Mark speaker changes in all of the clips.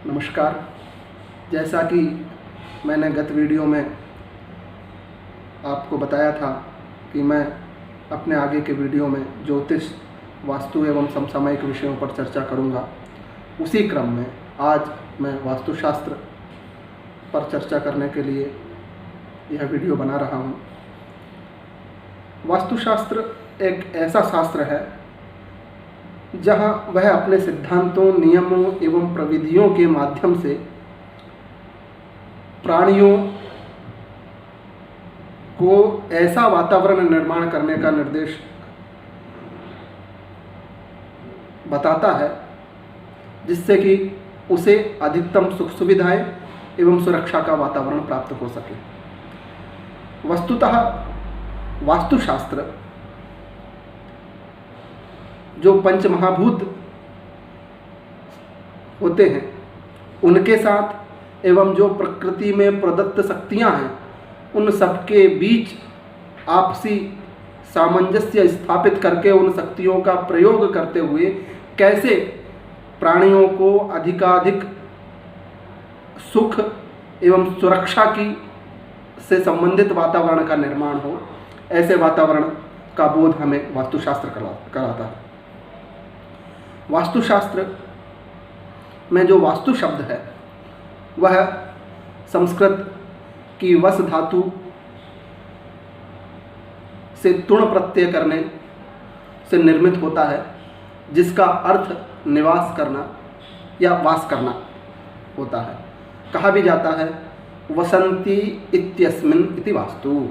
Speaker 1: नमस्कार। जैसा कि मैंने गत वीडियो में आपको बताया था कि मैं अपने आगे के वीडियो में ज्योतिष, वास्तु एवं समसामयिक विषयों पर चर्चा करूंगा। उसी क्रम में आज मैं वास्तुशास्त्र पर चर्चा करने के लिए यह वीडियो बना रहा हूं। वास्तुशास्त्र एक ऐसा शास्त्र है जहां वह अपने सिद्धांतों, नियमों एवं प्रविधियों के माध्यम से प्राणियों को ऐसा वातावरण निर्माण करने का निर्देश बताता है जिससे कि उसे अधिकतम सुख सुविधाएं एवं सुरक्षा का वातावरण प्राप्त हो सके। वस्तुतः वास्तुशास्त्र जो पंच महाभूत होते हैं उनके साथ एवं जो प्रकृति में प्रदत्त शक्तियां हैं उन सबके बीच आपसी सामंजस्य स्थापित करके उन शक्तियों का प्रयोग करते हुए कैसे प्राणियों को अधिकाधिक सुख एवं सुरक्षा की से संबंधित वातावरण का निर्माण हो, ऐसे वातावरण का बोध हमें वास्तुशास्त्र कराता है। वास्तुशास्त्र में जो वास्तु शब्द है वह संस्कृत की वस धातु से तुण प्रत्यय करने से निर्मित होता है, जिसका अर्थ निवास करना या वास करना होता है। कहा भी जाता है वसंती इत्यस्मिन् इति वास्तु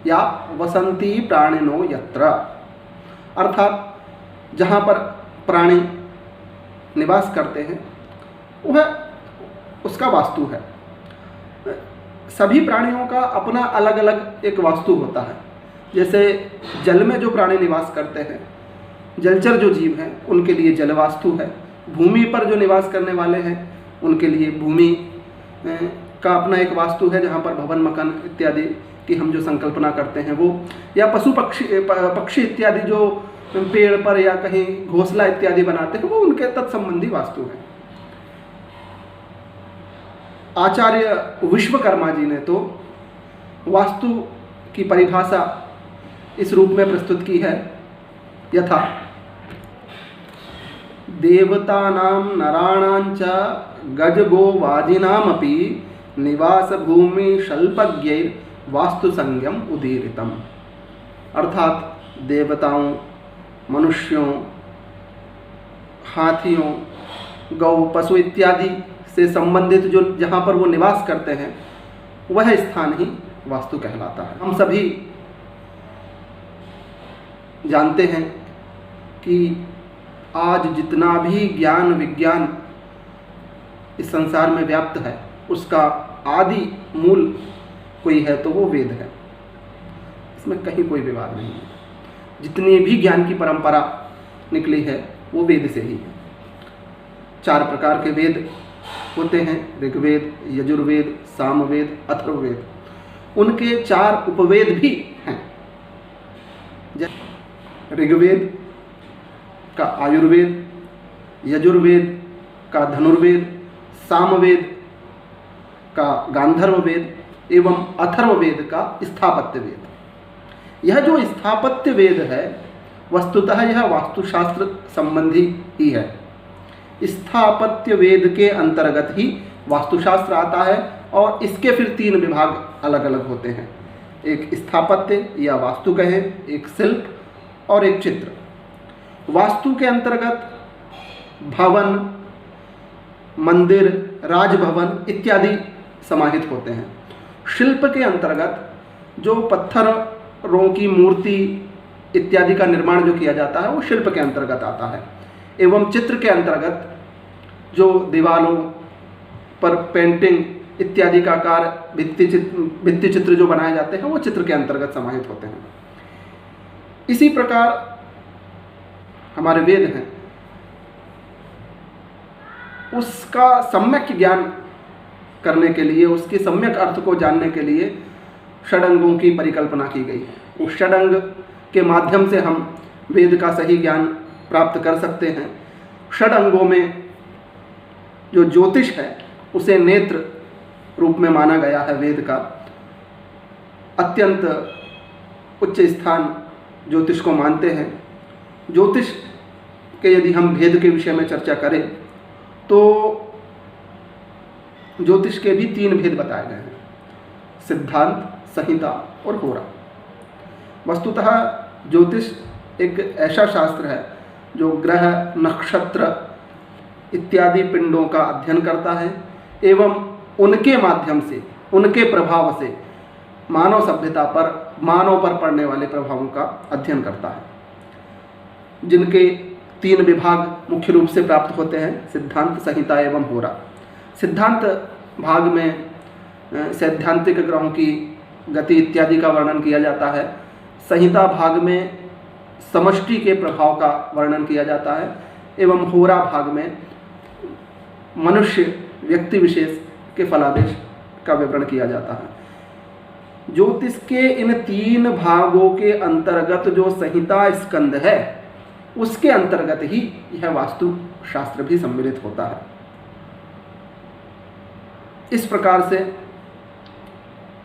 Speaker 1: या वसंती प्राणिनो यत्र, अर्थात जहाँ पर प्राणी निवास करते हैं वह उसका वास्तु है। सभी प्राणियों का अपना अलग अलग एक वास्तु होता है। जैसे जल में जो प्राणी निवास करते हैं, जलचर जो जीव हैं, उनके लिए जल वास्तु है। भूमि पर जो निवास करने वाले हैं उनके लिए भूमि का अपना एक वास्तु है, जहाँ पर भवन, मकान इत्यादि की हम जो संकल्पना करते हैं वो, या पशु पक्षी इत्यादि जो पेड़ पर या कहीं घोंसला इत्यादि बनाते हैं वो उनके तत्संबंधी वास्तु है। आचार्य विश्वकर्मा जी ने तो वास्तु की परिभाषा इस रूप में प्रस्तुत की है यथा देवतानां नराणांच गजगोवादिनामपि निवास भूमि शल्पज्ञैर वास्तु संज्ञम उदीरितम, अर्थात देवताओं, मनुष्यों, हाथियों, गौ, पशु इत्यादि से संबंधित जो जहाँ पर वो निवास करते हैं वह स्थान ही वास्तु कहलाता है। हम सभी जानते हैं कि आज जितना भी ज्ञान विज्ञान इस संसार में व्याप्त है उसका आदि मूल कोई है तो वो वेद है। इसमें कहीं कोई विवाद नहीं है। जितनी भी ज्ञान की परंपरा निकली है वो वेद से ही है। 4 प्रकार के वेद होते हैं, ऋग्वेद, यजुर्वेद, सामवेद, अथर्ववेद। उनके 4 उपवेद भी हैं। ऋग्वेद का आयुर्वेद, यजुर्वेद का धनुर्वेद, सामवेद का गांधर्व वेद एवं अथर्ववेद का स्थापत्य वेद। यह जो स्थापत्य वेद है वस्तुतः यह वास्तुशास्त्र संबंधी ही है। स्थापत्य वेद के अंतर्गत ही वास्तुशास्त्र आता है और इसके फिर 3 विभाग अलग अलग होते हैं। एक स्थापत्य या वास्तु कहें, एक शिल्प और एक चित्र। वास्तु के अंतर्गत भवन, मंदिर, राजभवन इत्यादि समाहित होते हैं। शिल्प के अंतर्गत जो पत्थरों की मूर्ति इत्यादि का निर्माण जो किया जाता है वो शिल्प के अंतर्गत आता है। एवं चित्र के अंतर्गत जो दीवारों पर पेंटिंग इत्यादि का कार्य, भित्ति चित्र जो बनाए जाते हैं वो चित्र के अंतर्गत समाहित होते हैं। इसी प्रकार हमारे वेद हैं, उसका सम्यक ज्ञान करने के लिए, उसके सम्यक अर्थ को जानने के लिए षडंगों की परिकल्पना की गई है। उस षडंग के माध्यम से हम वेद का सही ज्ञान प्राप्त कर सकते हैं। षडंगों में जो ज्योतिष है उसे नेत्र रूप में माना गया है वेद का। अत्यंत उच्च स्थान ज्योतिष को मानते हैं। ज्योतिष के यदि हम भेद के विषय में चर्चा करें तो ज्योतिष के भी 3 भेद बताए गए हैं, सिद्धांत, संहिता और होरा। वस्तुतः ज्योतिष एक ऐसा शास्त्र है जो ग्रह, नक्षत्र इत्यादि पिंडों का अध्ययन करता है एवं उनके माध्यम से, उनके प्रभाव से मानव सभ्यता पर, मानव पर पड़ने वाले प्रभावों का अध्ययन करता है, जिनके 3 विभाग मुख्य रूप से प्राप्त होते हैं, सिद्धांत, संहिता एवं होरा। सिद्धांत भाग में सैद्धांतिक ग्रहों की गति इत्यादि का वर्णन किया जाता है। संहिता भाग में समष्टि के प्रभाव का वर्णन किया जाता है एवं होरा भाग में मनुष्य व्यक्ति विशेष के फलादेश का विवरण किया जाता है। ज्योतिष के इन 3 भागों के अंतर्गत जो संहिता स्कंद है उसके अंतर्गत ही यह वास्तु शास्त्र भी सम्मिलित होता है। इस प्रकार से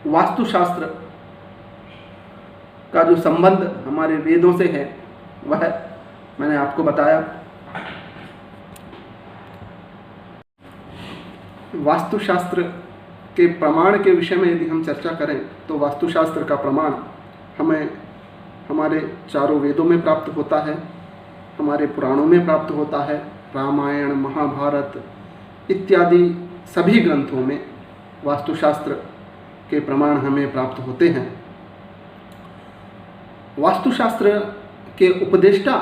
Speaker 1: वास्तुशास्त्र का जो संबंध हमारे वेदों से है वह मैंने आपको बताया। वास्तुशास्त्र के प्रमाण के विषय में यदि हम चर्चा करें तो वास्तुशास्त्र का प्रमाण हमें हमारे चारों वेदों में प्राप्त होता है, हमारे पुराणों में प्राप्त होता है। रामायण, महाभारत इत्यादि सभी ग्रंथों में वास्तुशास्त्र के प्रमाण हमें प्राप्त होते हैं। वास्तुशास्त्र के उपदेष्टा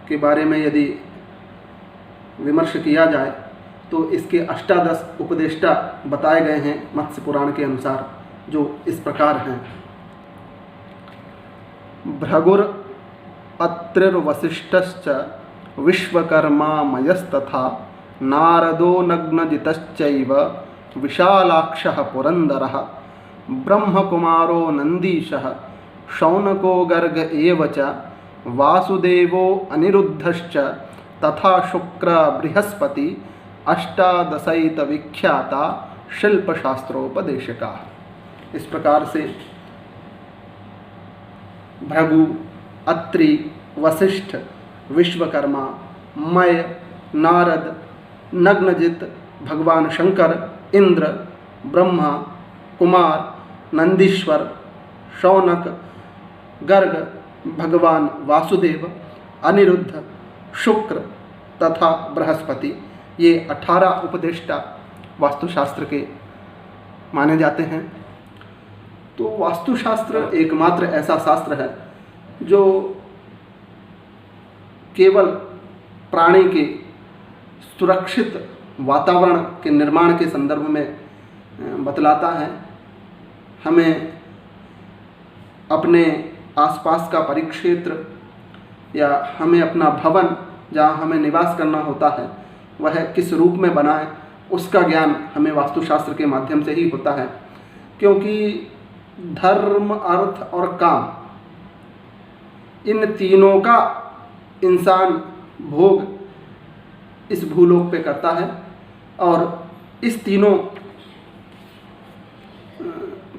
Speaker 1: के बारे में यदि विमर्श किया जाए तो इसके 18 उपदेष्टा बताए गए हैं मत्स्य पुराण के अनुसार, जो इस प्रकार हैं। भृगुर अत्रिर्वसिष्ठश्च विश्वकर्मामयस्तथा नारदो नग्नजितश्चैव विशालाक्षः पुरन्दरः ब्रह्मकुमारो नन्दीशः शौनको गर्ग एव च वासुदेवो अनिरुद्धश्च तथा शुक्र बृहस्पति अष्टादशैत विख्याता शिल्पशास्त्रोपदेशका। इस प्रकार से भृगु, अत्रि, वशिष्ठ, विश्वकर्मा, मय, नारद, नग्नजित, भगवान शंकर, इंद्र, ब्रह्मा, कुमार, नंदीश्वर, शौनक, गर्ग, भगवान वासुदेव, अनिरुद्ध, शुक्र तथा बृहस्पति, ये 18 उपदेष्टा वास्तुशास्त्र के माने जाते हैं। तो वास्तुशास्त्र एकमात्र ऐसा शास्त्र है जो केवल प्राणी के सुरक्षित वातावरण के निर्माण के संदर्भ में बतलाता है। हमें अपने आसपास का परिक्षेत्र या हमें अपना भवन जहाँ हमें निवास करना होता है वह किस रूप में बनाए, उसका ज्ञान हमें वास्तुशास्त्र के माध्यम से ही होता है। क्योंकि धर्म, अर्थ और काम, इन तीनों का इंसान भोग इस भूलोक पे करता है और इस तीनों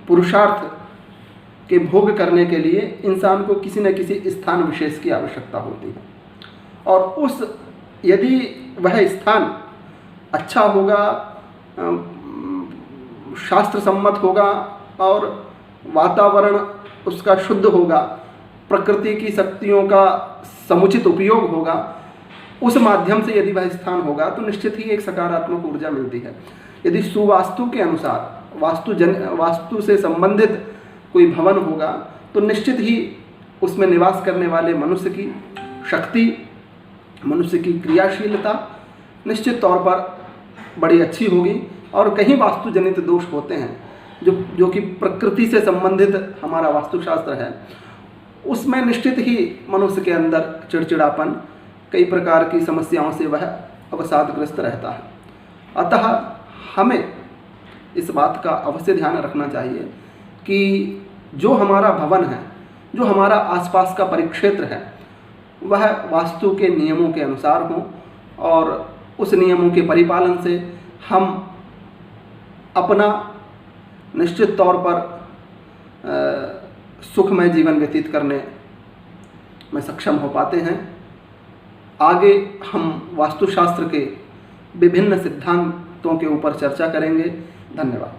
Speaker 1: पुरुषार्थ के भोग करने के लिए इंसान को किसी न किसी स्थान विशेष की आवश्यकता होती है। और उस यदि वह स्थान अच्छा होगा, शास्त्र सम्मत होगा और वातावरण उसका शुद्ध होगा, प्रकृति की शक्तियों का समुचित उपयोग होगा, उस माध्यम से यदि वह स्थान होगा तो निश्चित ही एक सकारात्मक ऊर्जा मिलती है। यदि सुवास्तु के अनुसार वास्तु से संबंधित कोई भवन होगा तो निश्चित ही उसमें निवास करने वाले मनुष्य की शक्ति, मनुष्य की क्रियाशीलता निश्चित तौर पर बड़ी अच्छी होगी। और कहीं वास्तु जनित दोष होते हैं जो कि प्रकृति से संबंधित हमारा वास्तुशास्त्र है, उसमें निश्चित ही मनुष्य के अंदर चिड़चिड़ापन, कई प्रकार की समस्याओं से वह अवसादग्रस्त रहता है। अतः हमें इस बात का अवश्य ध्यान रखना चाहिए कि जो हमारा भवन है, जो हमारा आसपास का परिक्षेत्र है, वह वास्तु के नियमों के अनुसार हो और उस नियमों के परिपालन से हम अपना निश्चित तौर पर सुखमय जीवन व्यतीत करने में सक्षम हो पाते हैं। आगे हम वास्तुशास्त्र के विभिन्न सिद्धांतों के ऊपर चर्चा करेंगे। धन्यवाद।